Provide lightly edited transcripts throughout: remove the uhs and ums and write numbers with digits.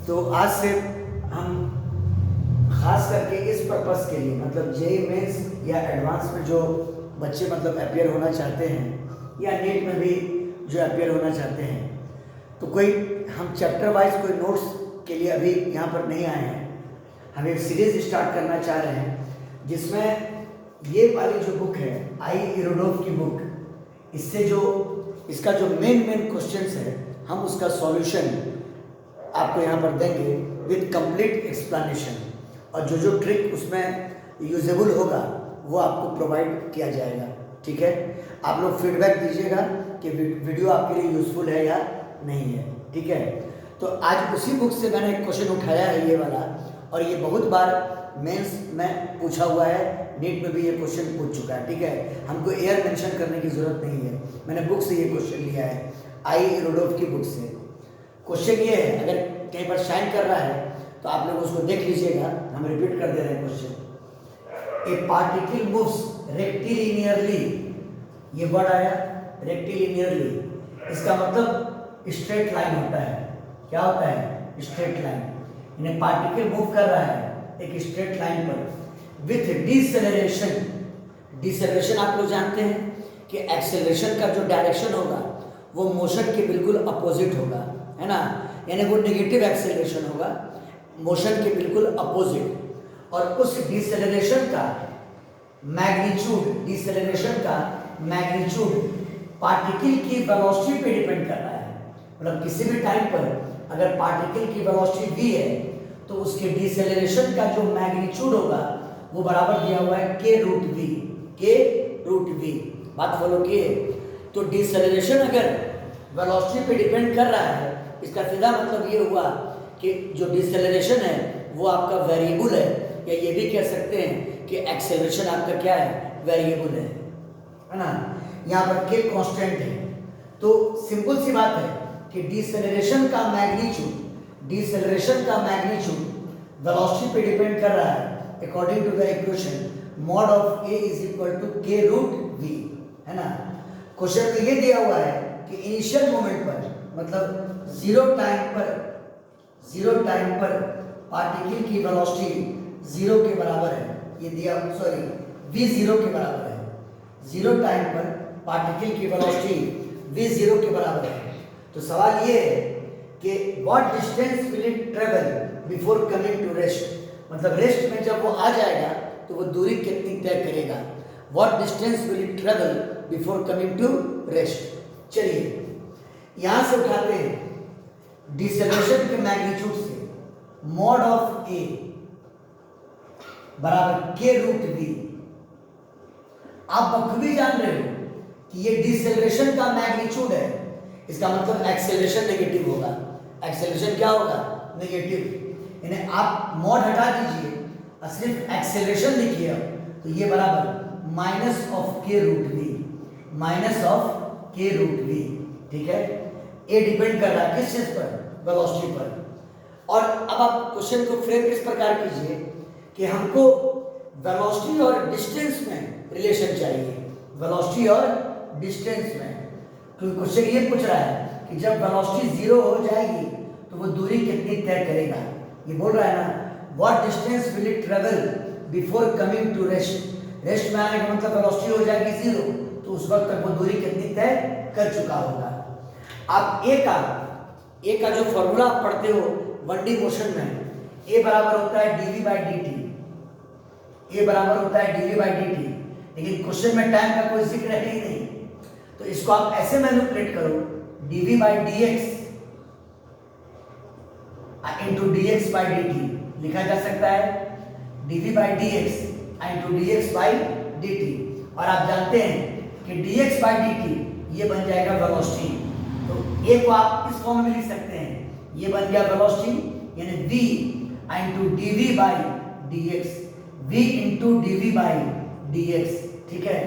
तो आज से हम खास करके इस पर्पस के लिए मतलब जेईई मेंस या एडवांस में जो बच्चे मतलब अपियर होना चाहते हैं या नीट में भी जो अपियर होना चाहते हैं, तो कोई हम चैप्टर वाइज कोई नोट्स के लिए अभी यहाँ पर नहीं आए हैं। हम एक सीरीज स्टार्ट करना चाह रहे हैं जिसमें ये वाली जो बुक है आई इरोडोव की बुक, इससे जो इसका जो मेन क्वेश्चंस है हम उसका सॉल्यूशन आपको यहाँ पर देंगे विद कंप्लीट एक्सप्लेनेशन, और जो ट्रिक उसमें यूजेबल होगा वो आपको प्रोवाइड किया जाएगा। ठीक है, आप लोग फीडबैक दीजिएगा कि वीडियो आपके लिए यूज़फुल है या नहीं है। ठीक है, तो आज उसी बुक से मैंने एक क्वेश्चन उठाया है ये वाला, और ये बहुत बार मेंस में पूछा हुआ है, नीट में भी ये क्वेश्चन पूछ चुका है। ठीक है, हमको एयर मेंशन करने की ज़रूरत नहीं है, मैंने बुक से ये क्वेश्चन लिया है आई इरोडोव की बुक से। क्वेश्चन ये है, अगर कहीं पर शाइन कर रहा है तो आप लोग उसको देख लीजिएगा, हम रिपीट कर दे रहे हैं क्वेश्चन। ए पार्टिकल मूव्स रेक्टिलिनियरली, ये वर्ड आया रेक्टिलिनियरली, इसका मतलब स्ट्रेट लाइन होता है। क्या होता है? Straight line. यानी पार्टिकल मूव कर रहा है एक स्ट्रेट लाइन पर विथ डिसेलरेशन। डिसेलरेशन आप लोग जानते हैं कि एक्सेलरेशन का जो डायरेक्शन होगा वो मोशन के बिल्कुल अपोजिट होगा, है ना, यानी वो नेगेटिव एक्सेलरेशन होगा, मोशन के बिल्कुल अपोजिट। और उस डिसेलरेशन का मैग्नीट्यूड पार्टिकल की वेलोसिटी पे डिपेंड कर रहा है। मतलब किसी भी टाइम पर अगर पार्टिकल की वेलोसिटी v है तो उसके डिसेलरेशन का जो मैग्नीट्यूड होगा वो बराबर दिया हुआ है k रूट v। बात फॉलो किए। तो डिसेलरेशन अगर वेलोसिटी पे डिपेंड कर रहा है, इसका सीधा मतलब ये हुआ कि जो डिसेलरेशन है वो आपका वेरिएबल है, या ये भी कह सकते हैं कि एक्सेलरेशन आपका क्या है? वेरिएबल है ना। यहाँ पर k कांस्टेंट है। तो सिंपल सी बात है कि डिसेलरेशन का मैग्नीट्यूड वेलोसिटी पे डिपेंड कर रहा है according to the equation mod of a is equal to k root v, है ना। क्वेश्चन में ये दिया हुआ है कि इनिशियल मोमेंट पर मतलब जीरो टाइम पर पार्टिकल की वेलोसिटी जीरो के बराबर है, ये दिया, सॉरी v जीरो के बराबर है। जीरो टाइम पर पार्टिकल की वेलोसिटी v जीरो के बराबर है। तो सवाल ये है कि what distance will it travel before coming to rest, मतलब रेस्ट में जब वो आ जाएगा तो वो दूरी कितनी तय करेगा। What distance will it travel before coming to rest. चलिए यहां से उठाते हैं डिसेलरेशन के मैग्नीट्यूड से मॉड ऑफ a बराबर k रूट v। आप बखूबी जान रहे हो कि ये डिसेलरेशन का मैग्नीट्यूड है, इसका मतलब एक्सेलरेशन नेगेटिव होगा। एक्सेलरेशन क्या होगा? नेगेटिव। यानी आप मॉड हटा दीजिए और सिर्फ एक्सेलरेशन लिखिए, तो ये बराबर minus of k root v। ठीक है, a डिपेंड कर रहा है किस चीज पर? वेलोसिटी पर। और अब आप क्वेश्चन को फ्रेम किस प्रकार कीजिए कि हमको वेलोसिटी और डिस्टेंस में रिलेशन चाहिए, वेलोसिटी और डिस्टेंस में। क्योंकि क्वेश्चन ये पूछ रहा है कि जब वेलोसिटी जीरो हो जाएगी तो वो दूरी कितनी तय करेगा। ये बोल रहा है ना what distance will it travel before coming to rest. Rest में आने का मतलब वेलोसिटी हो जाएगी जीरो, तो उस वक्त तक वो दूरी कितनी तय कर चुका होगा। आप ए का जो फॉर्मूला आप पढ़ते हो 1D मोशन में, ए बराबर होता है dv बाई dt। ए बराबर होता है dv बाई dt, लेकिन क्वेश्चन में टाइम का कोई जिक्र है ही नहीं, तो इसको आप ऐसे मैनिपुलेट करो dv by dx into dx by dt लिखा जा सकता है dv by dx into dx by dt। और आप जानते हैं कि dx बाई dt ये बन जाएगा वेलोसिटी। तो ए को आप इस फॉर्म में लिख सकते हैं, ये बन गया वेलोसिटी, यानी v into dv by dx, v into dv by dx। ठीक है,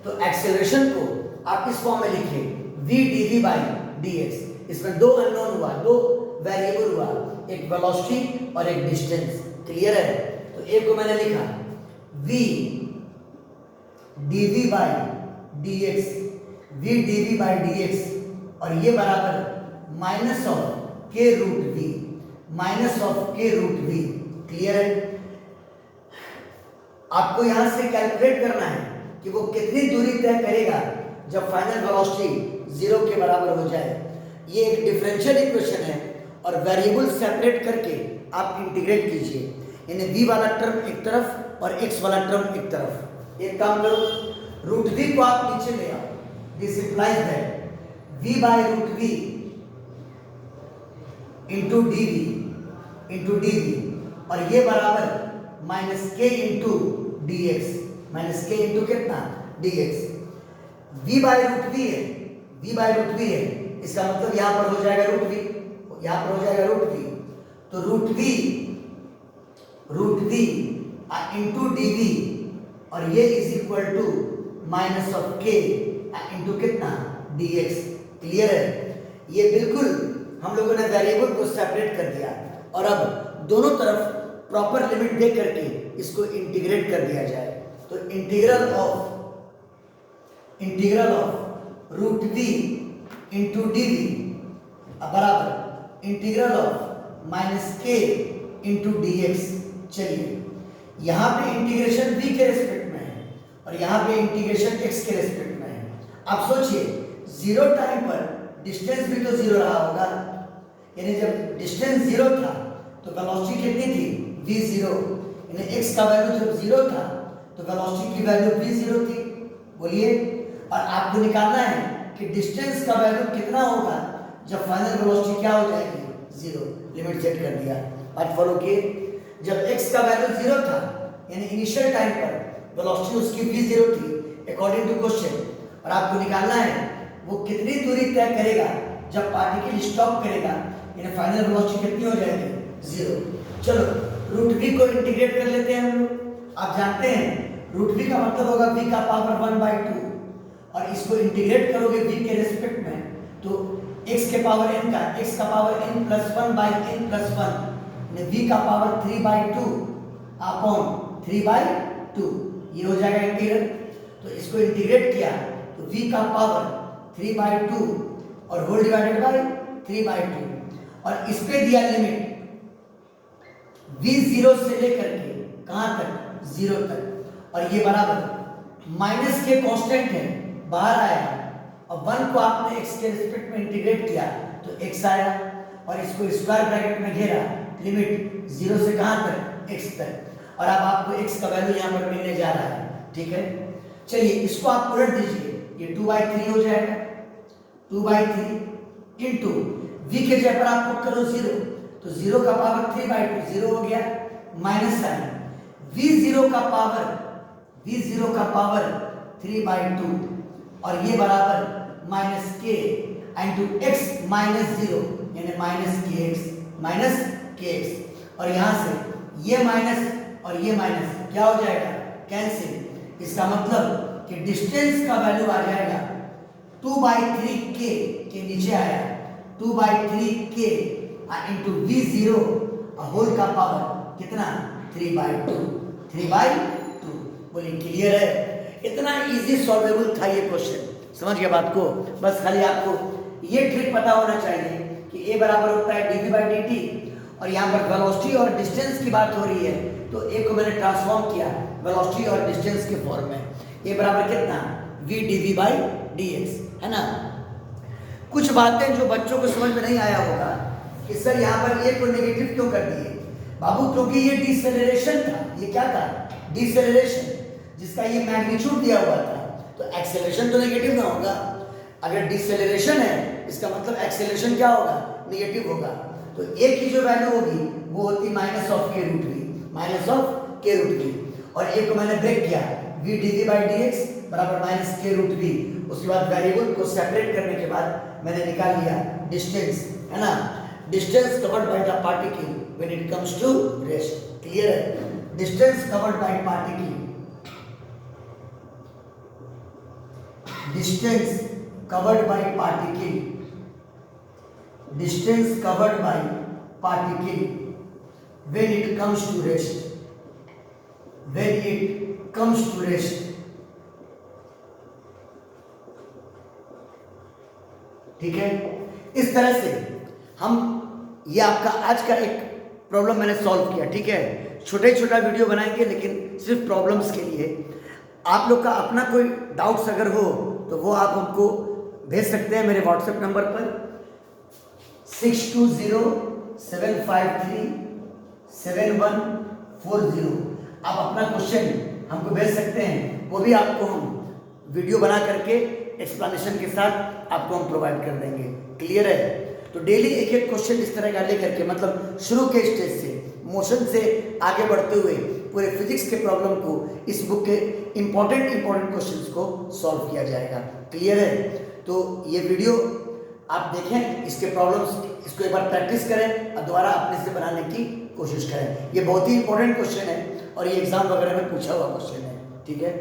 तो एक्सेलरेशन को आप इस फॉर्म में लिखिए v dv बाई dx। इसमें दो अननोन हुआ, दो वेरिएबल हुआ, एक वेलोसिटी और एक डिस्टेंस। क्लियर है? तो ए को मैंने लिखा v dv by dx, v dv by dx, और ये बराबर minus of k root v। Minus of k root V. Clear है? आपको यहां से कैलकुलेट करना है कि वो कितनी दूरी तय करेगा जब फाइनल वेलोसिटी 0 के बराबर हो जाए। ये एक डिफरेंशियल इक्वेशन है और वेरिएबल सेपरेट करके आप इंटीग्रेट कीजिए, यानी v वाला टर्म एक तरफ और x वाला टर्म एक तरफ। एक काम करो, रूट v को आप नीचे ले आओ। This implies that v by root v into dv और ये बराबर minus k into D X. Minus k into कितना? dx। v by root V है, v बाय रूट वी है, इसका मतलब यहां पर हो जाएगा रूट v, यहां पर हो जाएगा रूट v। तो रूट v इंटू dv और ये is equal to minus of k into कितना? dx। क्लियर है? ये बिल्कुल हम लोगों ने वेरिएबल को सेपरेट कर दिया और अब दोनों तरफ प्रॉपर लिमिट दे करके इसको इंटीग्रेट कर दिया जाए। तो integral of root v into dv बराबर integral of minus k into dx। चलिए, यहाँ पे इंटीग्रेशन v के रेस्पेक्ट में है और यहाँ पे इंटीग्रेशन x के रेस्पेक्ट में है। आप सोचिए, जीरो टाइम पर डिस्टेंस भी तो जीरो रहा होगा, यानी जब डिस्टेंस जीरो था तो वेलोसिटी कितनी थी? v0। यानी x का वैल्यू जब जीरो था तो वेलोसिटी की वैल्यू v0 थी। बोलिए, और आपको निकालना है कि डिस्टेंस का वैल्यू कितना होगा जब फाइनल वेलोसिटी क्या हो जाएगी? जीरो। लिमिट सेट कर दिया। बात फॉलो किए, जब x का वैल्यू जीरो था यानी इनिशियल टाइम पर वेलोसिटी उसकी v0 थी अकॉर्डिंग टू क्वेश्चन, और आपको निकालना है वो कितनी दूरी तय करेगा जब पार्टिकल स्टॉप करेगा, यानी फाइनल वेलोसिटी कितनी हो जाएगी? जीरो। चलो रूट v को इंटीग्रेट कर लेते हैं हम लोग। आप जानते हैं रूट v का मतलब होगा v का पावर 1/2 और इसको इंटीग्रेट करोगे v के रेस्पेक्ट में तो x के पावर n का x का power n plus 1/n plus 1 यानी v का पावर 3/2 अपॉन 3/2 ये हो जाएगा इंटीग्रल। तो इसको इंटीग्रेट किया तो v का पावर 3/2 और होल डिवाइडेड बाय 3/2 और इस पे दिया लिमिट v0 से लेकर के कहां तक? 0 तक। और ये बराबर माइनस के कांस्टेंट है, बाहर आया और 1 को आपने x के रिस्पेक्ट में इंटीग्रेट किया तो x आया और इसको स्क्वायर ब्रैकेट में घेरा, लिमिट 0 से कहां तक? x तक। और अब आपको x का वैल्यू यहां पर मिलने जा रहा है। ठीक है, चलिए इसको आप उलट दीजिए, ये 2/3 हो जाएगा। 2/3 इंटू v के जगह पर आप पुट करो 0 तो 0 का पावर 3/2 0 हो गया, माइनस साइन v0 का पावर 3/2 और ये बराबर minus k into x minus 0 यानी माइनस kx और यहां से ये माइनस और ये माइनस क्या हो जाएगा? कैंसिल। इसका मतलब कि डिस्टेंस का वैल्यू आ जाएगा 2/3 के नीचे आया 2/3 के इंटू v0 होल का पावर कितना? 3/2। बोलिए क्लियर है? इतना इजी सॉल्वेबल था ये क्वेश्चन। समझ गया बात को? बस खाली आपको ये ट्रिक पता होना चाहिए कि a बराबर होता है dv/dt और यहाँ पर वेलोसिटी और डिस्टेंस की बात हो रही है तो a को मैंने ट्रांसफॉर्म किया वेलोसिटी और डिस्टेंस के फॉर्म में। a बराबर कितना? v dv/dx, है ना? कुछ बातें जो बच्चों को समझ में नहीं आया होगा कि सर यहाँ पर a को नेगेटिव क्यों कर दिए? बाबू क्योंकि ये डिसेलरेशन था। ये क्या था? डिसेलरेशन, जिसका ये मैग्नीट्यूड दिया हुआ था तो एक्सेलरेशन तो नेगेटिव ना होगा। अगर डिसेलरेशन है इसका मतलब एक्सेलरेशन क्या होगा? नेगेटिव होगा। तो a की जो वैल्यू होगी वो होती minus of k root v और a को मैंने ब्रेक किया v dv/dx बराबर माइनस के रूट v। उसके बाद वेरिएबल को सेपरेट करने के बाद मैंने निकाल लिया डिस्टेंस, है ना? Distance covered by the particle when it comes to rest. Clear है? Distance covered by particle, distance covered by particle when it comes to rest, ठीक है? इस तरह से हम ये आपका आज का एक प्रॉब्लम मैंने सॉल्व किया, ठीक है। छोटे छोटा वीडियो बनाएंगे लेकिन सिर्फ प्रॉब्लम्स के लिए। आप लोग का अपना कोई डाउट्स अगर हो तो वो आप हमको भेज सकते हैं मेरे व्हाट्सएप नंबर पर 6207537140। आप अपना क्वेश्चन हमको भेज सकते हैं, वो भी आपको हम वीडियो बना करके एक्सप्लेनेशन के साथ आपको हम प्रोवाइड कर देंगे। क्लियर है? तो डेली एक एक क्वेश्चन इस तरह का लेकर के, मतलब शुरू के स्टेज से मोशन से आगे बढ़ते हुए पूरे फिजिक्स के प्रॉब्लम को इस बुक के इंपॉर्टेंट क्वेश्चंस को सॉल्व किया जाएगा। क्लियर है? तो ये वीडियो आप देखें, इसके प्रॉब्लम्स, इसको एक बार प्रैक्टिस करें और दोबारा अपने से बनाने की कोशिश करें। ये बहुत ही इंपॉर्टेंट क्वेश्चन है और ये एग्जाम वगैरह में पूछा हुआ क्वेश्चन है, ठीक है।